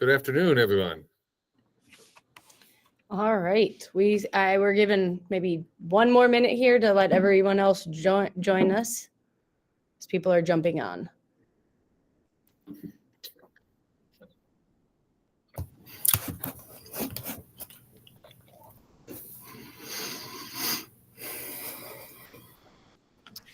Good afternoon, everyone. All right, we're given maybe one more minute here to let everyone else join us as people are jumping on.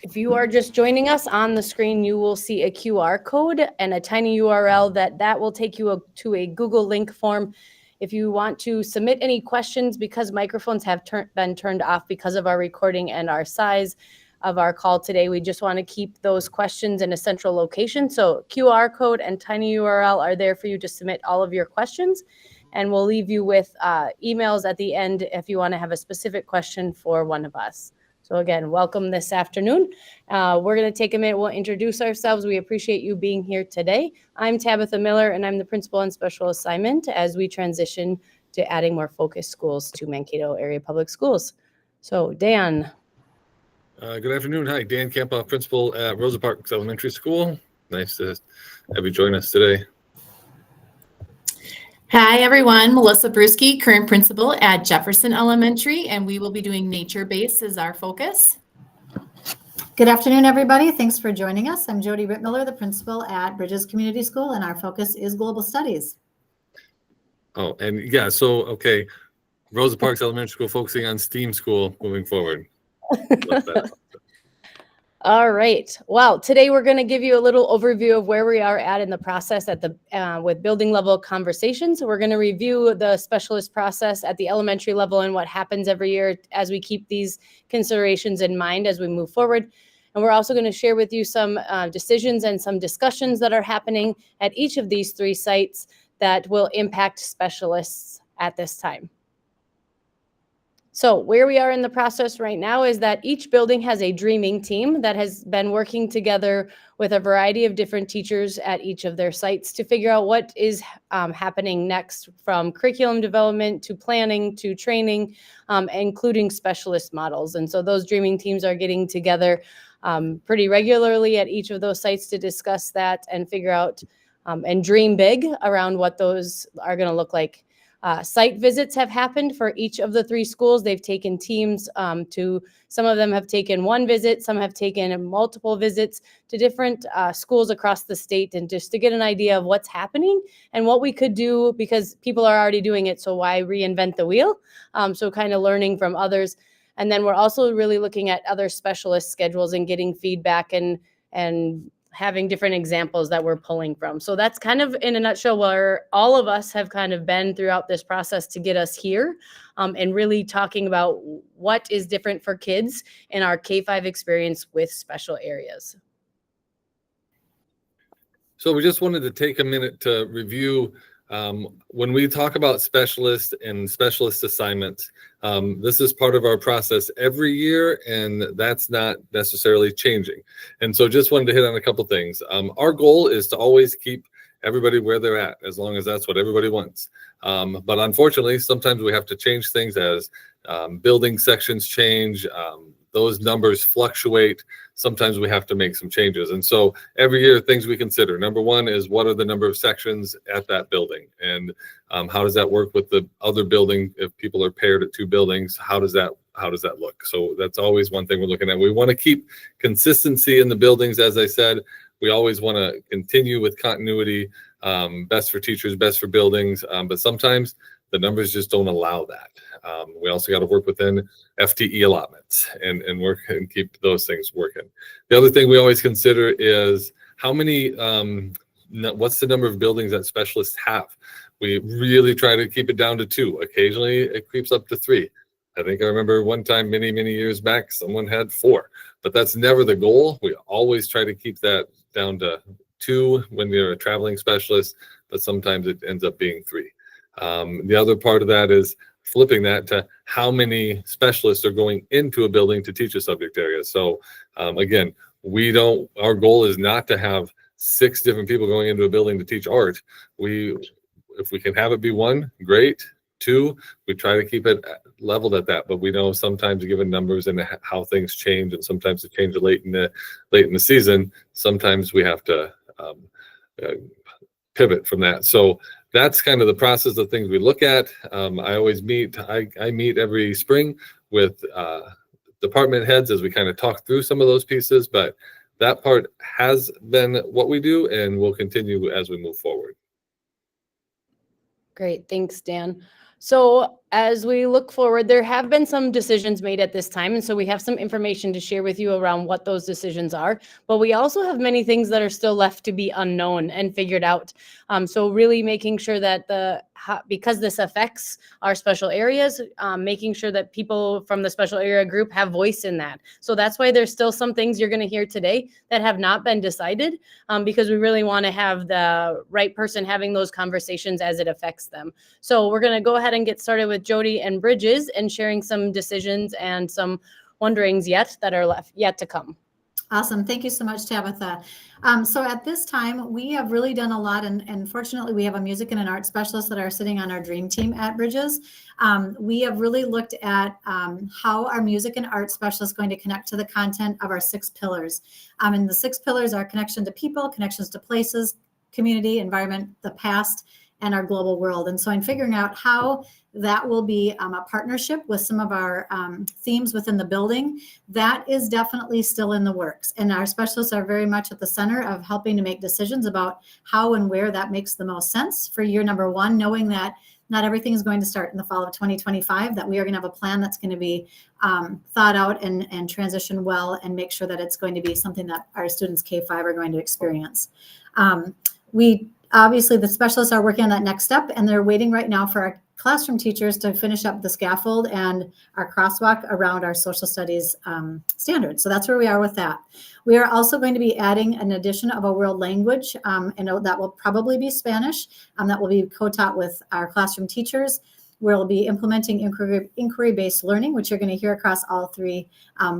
If you are just joining us on the screen, you will see a QR code and a tiny URL that will take you to a Google link form. If you want to submit any questions, because microphones have been turned off because of our recording and our size of our call today, we just want to keep those questions in a central location. So QR code and tiny URL are there for you to submit all of your questions. And we'll leave you with emails at the end if you want to have a specific question for one of us. So again, welcome this afternoon. We're going to take a minute. We'll introduce ourselves. We appreciate you being here today. I'm Tabitha Miller, and I'm the principal on special assignment as we transition to adding more focused schools to Mankato Area Public Schools. So Dan. Good afternoon. Hi, Dan Kampoff, principal at Rosa Parks Elementary School. Nice to have you join us today. Hi, everyone. Melissa Brusky, current principal at Jefferson Elementary, and we will be doing nature-based as our focus. Good afternoon, everybody. Thanks for joining us. I'm Jody Rittmiller, the principal at Bridges Community School, and our focus is global studies. Oh, and yeah, so, okay, Rosa Parks Elementary School focusing on STEAM school moving forward. All right. Well, today we're going to give you a little overview of where we are at in the process at with building level conversations. We're going to review the specialist process at the elementary level and what happens every year as we keep these considerations in mind as we move forward. And we're also going to share with you some decisions and some discussions that are happening at each of these three sites that will impact specialists at this time. So where we are in the process right now is that each building has a dreaming team that has been working together with a variety of different teachers at each of their sites to figure out what is happening next, from curriculum development to planning to training, including specialist models. And so those dreaming teams are getting together pretty regularly at each of those sites to discuss that and figure out and dream big around what those are going to look like. Site visits have happened for each of the three schools. They've taken teams some of them have taken one visit, some have taken multiple visits to different schools across the state, and just to get an idea of what's happening and what we could do, because people are already doing it, so why reinvent the wheel? So kind of learning from others. And then we're also really looking at other specialist schedules and getting feedback and having different examples that we're pulling from. So that's kind of in a nutshell where all of us have kind of been throughout this process to get us here, and really talking about what is different for kids in our K-5 experience with special areas. So we just wanted to take a minute to review when we talk about specialists and specialist assignments. This is part of our process every year, and that's not necessarily changing. And so just wanted to hit on a couple things. Our goal is to always keep everybody where they're at, as long as that's what everybody wants. But unfortunately, sometimes we have to change things as building sections change, those numbers fluctuate. Sometimes we have to make some changes. And so every year, things we consider. Number one is, what are the number of sections at that building? And how does that work with the other building? If people are paired at two buildings, how does that look? So that's always one thing we're looking at. We want to keep consistency in the buildings. As I said, we always want to continue with continuity, best for teachers, best for buildings. But sometimes the numbers just don't allow that. We also got to work within FTE allotments and work and keep those things working. The other thing we always consider is how many, what's the number of buildings that specialists have? We really try to keep it down to 2. Occasionally it creeps up to 3. I think I remember one time many years back, someone had 4, but that's never the goal. We always try to keep that down to 2 when you're a traveling specialist, but sometimes it ends up being 3. The other part of that is flipping that to how many specialists are going into a building to teach a subject area. So again, our goal is not to have 6 different people going into a building to teach art. If we can have it be 1, great. 2, we try to keep it leveled at that, but we know sometimes given numbers and how things change, and sometimes it changes late in the season, sometimes we have to pivot from that. So that's kind of the process of things we look at. I always meet, I meet every spring with department heads as we kind of talk through some of those pieces, but that part has been what we do and will continue as we move forward. Great, thanks, Dan. So as we look forward, there have been some decisions made at this time, and so we have some information to share with you around what those decisions are, but we also have many things that are still left to be unknown and figured out. So really making sure that because this affects our special areas, making sure that people from the special area group have voice in that. So that's why there's still some things you're going to hear today that have not been decided, because we really want to have the right person having those conversations as it affects them. So we're going to go ahead and get started with Jody and Bridges and sharing some decisions and some wonderings that are yet to come. Awesome. Thank you so much, Tabitha. So at this time, we have really done a lot, and fortunately, we have a music and an art specialist that are sitting on our dream team at Bridges. We have really looked at how our music and art specialist is going to connect to the content of our 6 pillars. And the 6 pillars are connection to people, connections to places, community, environment, the past, and our global world. And so in figuring out how that will be a partnership with some of our themes within the building, that is definitely still in the works. And our specialists are very much at the center of helping to make decisions about how and where that makes the most sense for year number 1, knowing that not everything is going to start in the fall of 2025, that we are going to have a plan that's going to be thought out and transition well and make sure that it's going to be something that our students K-5 are going to experience. Obviously, the specialists are working on that next step, and they're waiting right now for our classroom teachers to finish up the scaffold and our crosswalk around our social studies standards. So that's where we are with that. We are also going to be adding an addition of a world language, and that will probably be Spanish. That will be co-taught with our classroom teachers. We'll be implementing inquiry-based learning, which you're going to hear across all 3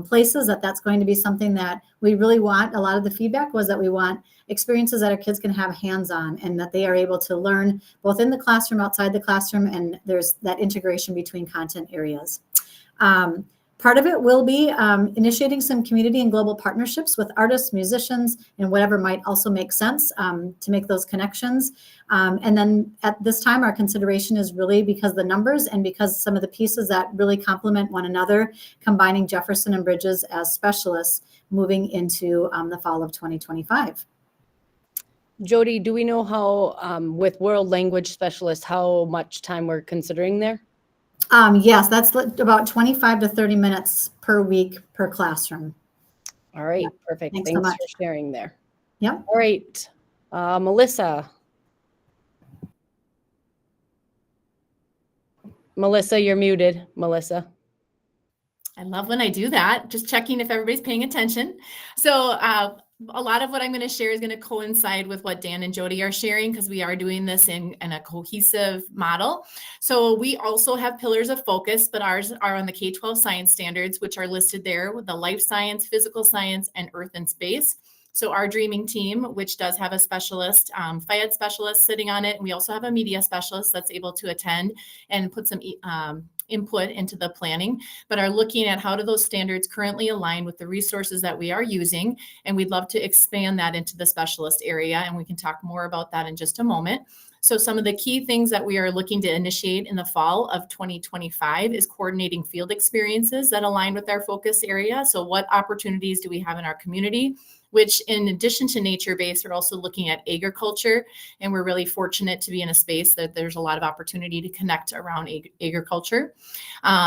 places, that's going to be something that we really want. A lot of the feedback was that we want experiences that our kids can have hands-on and that they are able to learn both in the classroom, outside the classroom, and there's that integration between content areas. Part of it will be initiating some community and global partnerships with artists, musicians, and whatever might also make sense to make those connections. And then at this time, our consideration is really because the numbers and because some of the pieces that really complement one another, combining Jefferson and Bridges as specialists moving into the fall of 2025. Jody, do we know how, with world language specialists, how much time we're considering there? Yes, that's about 25 to 30 minutes per week per classroom. All right, perfect. Thanks so Thanks much. for sharing there. Yep. All right, Melissa. Melissa, you're muted, Melissa. I love when I do that, just checking if everybody's paying attention. So a lot of what I'm going to share is going to coincide with what Dan and Jody are sharing, because we are doing this in a cohesive model. So we also have pillars of focus, but ours are on the K-12 science standards, which are listed there with the life science, physical science, and earth and space. So our dreaming team, which does have a specialist, FIED specialist sitting on it. And we also have a media specialist that's able to attend and put some input into the planning, but are looking at how do those standards currently align with the resources that we are using. And we'd love to expand that into the specialist area. And we can talk more about that in just a moment. So some of the key things that we are looking to initiate in the fall of 2025 is coordinating field experiences that align with our focus area. So what opportunities do we have in our community? Which in addition to nature-based, we're also looking at agriculture. And we're really fortunate to be in a space that there's a lot of opportunity to connect around agriculture.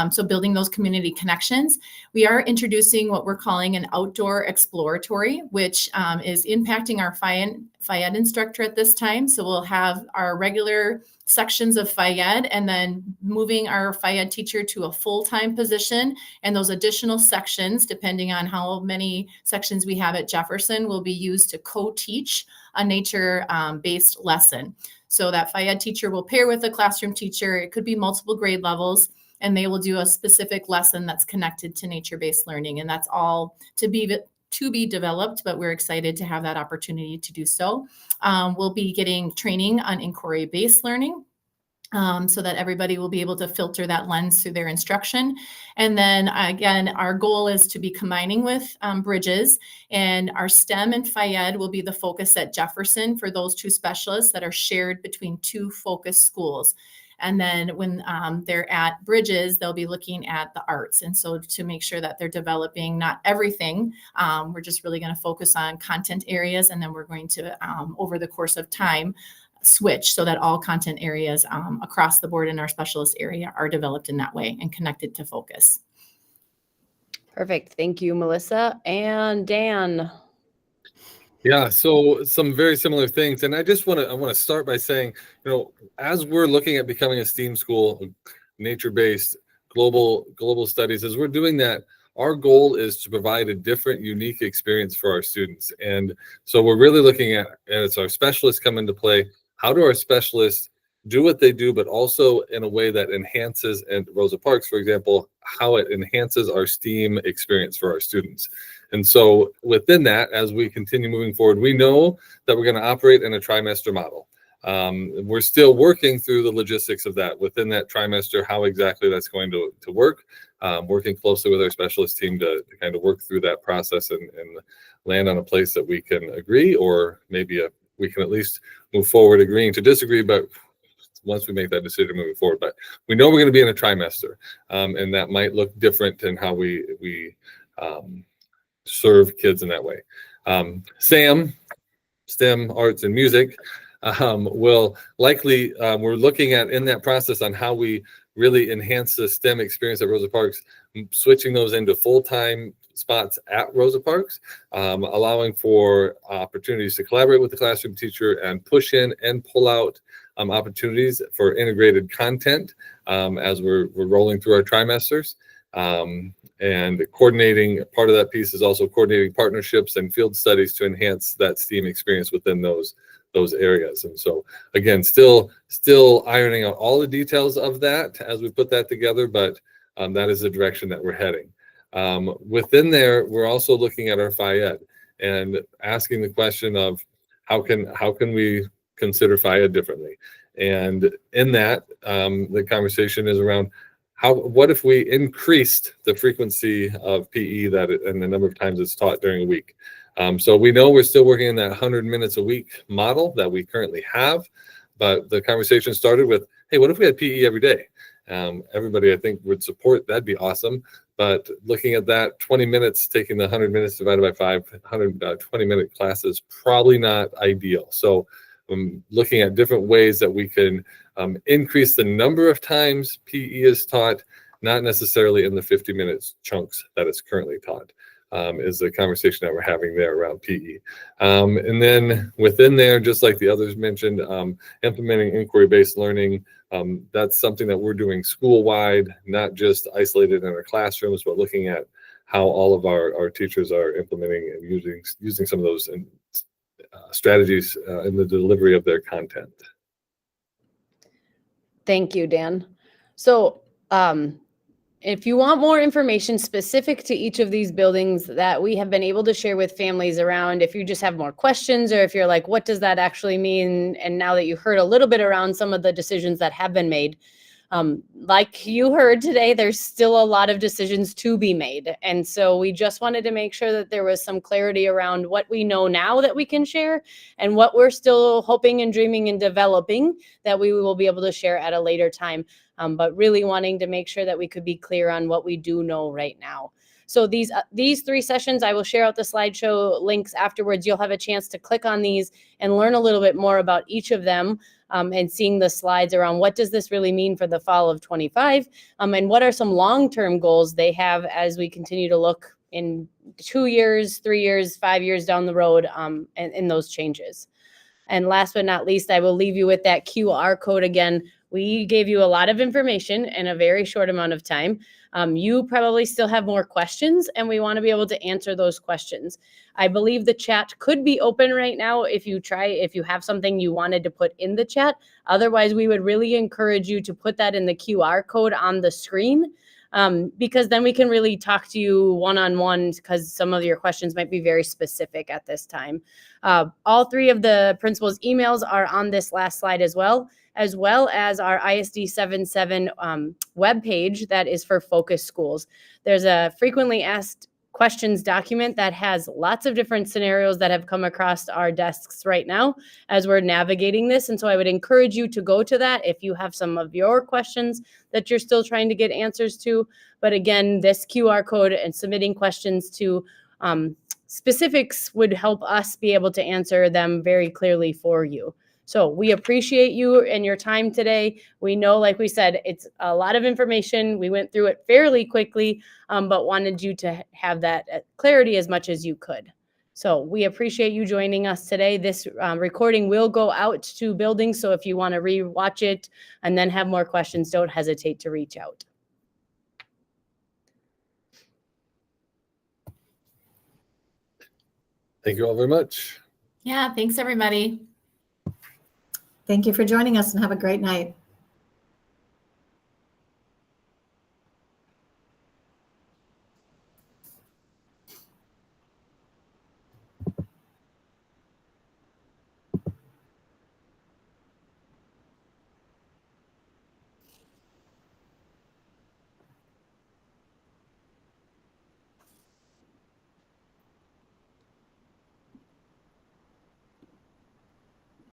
So building those community connections. We are introducing what we're calling an outdoor exploratory, which is impacting our FIED instructor at this time. So we'll have our regular sections of FIED and then moving our FIED teacher to a full-time position. And those additional sections, depending on how many sections we have at Jefferson, will be used to co-teach a nature-based lesson. So that FIED teacher will pair with a classroom teacher. It could be multiple grade levels, and they will do a specific lesson that's connected to nature-based learning. And that's all to be developed, but we're excited to have that opportunity to do so. We'll be getting training on inquiry-based learning. so that everybody will be able to filter that lens through their instruction. And then again, our goal is to be combining with Bridges, and our STEM and Phi-Ed will be the focus at Jefferson for those two specialists that are shared between two focus schools. And then when they're at Bridges, they'll be looking at the arts. And so to make sure that they're developing not everything, we're just really going to focus on content areas. And then we're going to, over the course of time, switch so that all content areas across the board in our specialist area are developed in that way and connected to focus. Perfect. Thank you, Melissa. And Dan. Yeah, so some very similar things. And I want to start by saying, as we're looking at becoming a STEAM school, nature-based, global studies, as we're doing that, our goal is to provide a different, unique experience for our students. And so we're really looking at, as our specialists come into play, how do our specialists do what they do, but also in a way that enhances, and Rosa Parks, for example, how it enhances our STEAM experience for our students. And so within that, as we continue moving forward, we know that we're going to operate in a trimester model. We're still working through the logistics of that within that trimester, how exactly that's going to work, working closely with our specialist team to kind of work through that process and land on a place that we can agree, or maybe we can at least move forward agreeing to disagree, but once we make that decision moving forward. But we know we're going to be in a trimester, and that might look different in how we serve kids in that way. SAM, STEM, arts and music, will likely, we're looking at in that process on how we really enhance the STEM experience at Rosa Parks, switching those into full-time spots at Rosa Parks, allowing for opportunities to collaborate with the classroom teacher and push in and pull out opportunities for integrated content as we're rolling through our trimesters. And coordinating, part of that piece is also coordinating partnerships and field studies to enhance that STEAM experience within those areas. And so again, still ironing out all the details of that as we put that together, but that is the direction that we're heading. Within there, we're also looking at our Phi-Ed and asking the question of how can we consider Phi-Ed differently? And in that, the conversation is around what if we increased the frequency of PE and the number of times it's taught during a week? So we know we're still working in that 100 minutes a week model that we currently have, but the conversation started with, hey, what if we had PE every day? Everybody, I think, would support, that'd be awesome. But looking at that, 20 minutes, taking the 100 minutes divided by 5, 120-minute class is probably not ideal. So looking at different ways that we can increase the number of times PE is taught, not necessarily in the 50 minutes chunks that it's currently taught, is the conversation that we're having there around PE. And then within there, just like the others mentioned, implementing inquiry-based learning, that's something that we're doing school-wide, not just isolated in our classrooms, but looking at how all of our teachers are implementing and using some of those strategies in the delivery of their content. Thank you, Dan. So if you want more information specific to each of these buildings that we have been able to share with families around, if you just have more questions, or if you're like, what does that actually mean? And now that you heard a little bit around some of the decisions that have been made, like you heard today, there's still a lot of decisions to be made. And so we just wanted to make sure that there was some clarity around what we know now that we can share and what we're still hoping and dreaming and developing that we will be able to share at a later time. But really wanting to make sure that we could be clear on what we do know right now. So these 3 sessions, I will share out the slideshow links afterwards. You'll have a chance to click on these and learn a little bit more about each of them, and seeing the slides around what does this really mean for the fall of 25, and what are some long-term goals they have as we continue to look in 2 years, 3 years, 5 years down the road, in those changes. And last but not least, I will leave you with that QR code again. We gave you a lot of information in a very short amount of time. You probably still have more questions, and we want to be able to answer those questions. I believe the chat could be open right now if you have something you wanted to put in the chat. Otherwise, we would really encourage you to put that in the QR code on the screen, because then we can really talk to you one-on-one, because some of your questions might be very specific at this time. All 3 of the principals' emails are on this last slide as well. as well as our ISD 77 webpage that is for focus schools. There's a frequently asked questions document that has lots of different scenarios that have come across our desks right now as we're navigating this. And so I would encourage you to go to that if you have some of your questions that you're still trying to get answers to. But again, this QR code and submitting questions to specifics would help us be able to answer them very clearly for you. So we appreciate you and your time today. We know, like we said, it's a lot of information. We went through it fairly quickly, but wanted you to have that clarity as much as you could. So we appreciate you joining us today. This recording will go out to buildings. So if you want to re-watch it and then have more questions, don't hesitate to reach out. Thank you all very much. Yeah, thanks everybody. Thank you for joining us and have a great night.